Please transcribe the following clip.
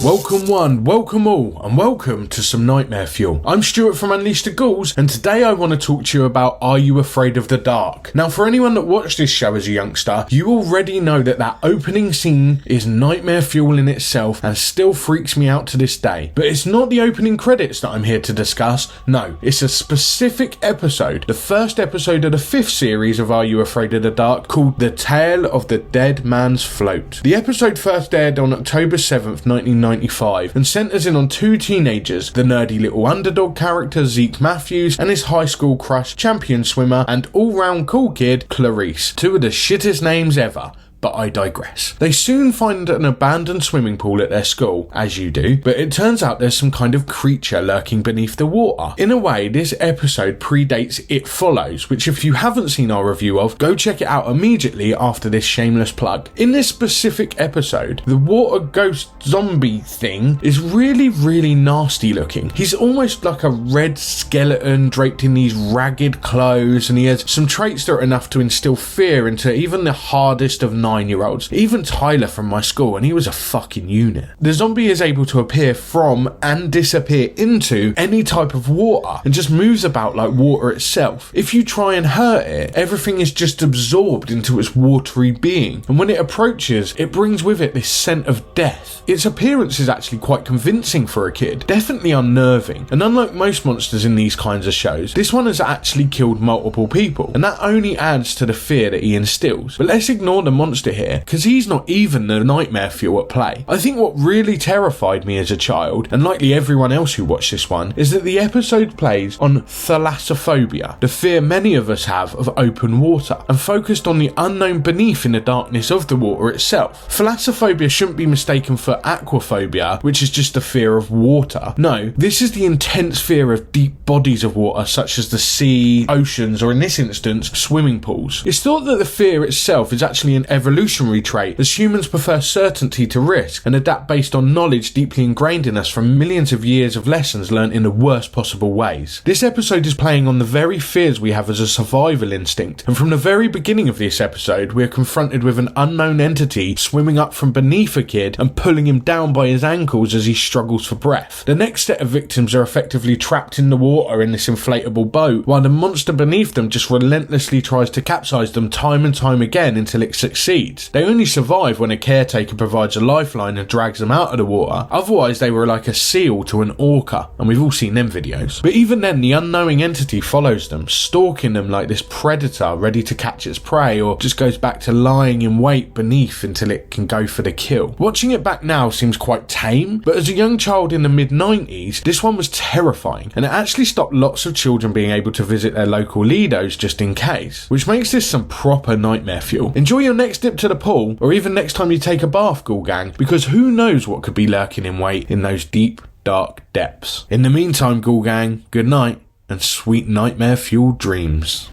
Welcome one, welcome all, and welcome to some Nightmare Fuel. I'm Stuart from Unleash the Ghouls, and today I want to talk to you about Are You Afraid of the Dark? Now, for anyone that watched this show as a youngster, you already know that opening scene is nightmare fuel in itself and still freaks me out to this day. But it's not the opening credits that I'm here to discuss, no, it's a specific episode, the first episode of the 5th series of Are You Afraid of the Dark, called The Tale of the Dead Man's Float. The episode first aired on October 7th, 1995, and centres in on two teenagers, the nerdy little underdog character Zeke Matthews and his high school crush, champion swimmer and all-round cool kid Clarice, two of the shittest names ever. But I digress. They soon find an abandoned swimming pool at their school, as you do, but it turns out there's some kind of creature lurking beneath the water. In a way, this episode predates It Follows, which if you haven't seen our review of, go check it out immediately after this shameless plug. In this specific episode, the water ghost zombie thing is really nasty looking. He's almost like a red skeleton draped in these ragged clothes, and he has some traits that are enough to instill fear into even the hardest of 9-year-olds, even Tyler from my school, and he was a fucking unit. The zombie is able to appear from and disappear into any type of water and just moves about like water itself. If you try and hurt it, everything is just absorbed into its watery being, and when it approaches, it brings with it this scent of death. Its appearance is actually quite convincing for a kid, definitely unnerving, and unlike most monsters in these kinds of shows, this one has actually killed multiple people, and that only adds to the fear that he instills. But let's ignore the monster here, because he's not even the nightmare fuel at play. I think what really terrified me as a child, and likely everyone else who watched this one, is that the episode plays on thalassophobia, the fear many of us have of open water, and focused on the unknown beneath in the darkness of the water itself. Thalassophobia shouldn't be mistaken for aquaphobia, which is just the fear of water. No, this is the intense fear of deep bodies of water, such as the sea, oceans, or in this instance, swimming pools. It's thought that the fear itself is actually an evolutionary trait, as humans prefer certainty to risk and adapt based on knowledge deeply ingrained in us from millions of years of lessons learnt in the worst possible ways. This episode is playing on the very fears we have as a survival instinct, and from the very beginning of this episode, we are confronted with an unknown entity swimming up from beneath a kid and pulling him down by his ankles as he struggles for breath. The next set of victims are effectively trapped in the water in this inflatable boat, while the monster beneath them just relentlessly tries to capsize them time and time again until it succeeds. They only survive when a caretaker provides a lifeline and drags them out of the water, otherwise they were like a seal to an orca, and we've all seen them videos. But even then, the unknowing entity follows them, stalking them like this predator ready to catch its prey, or just goes back to lying in wait beneath until it can go for the kill. Watching it back now seems quite tame, but as a young child in the mid-90s, this one was terrifying, and it actually stopped lots of children being able to visit their local Lidos just in case, which makes this some proper nightmare fuel. Enjoy your next dip to the pool, or even next time you take a bath, Ghoul Gang, because who knows what could be lurking in wait in those deep, dark depths. In the meantime, Ghoul Gang, good night, and sweet nightmare fueled dreams.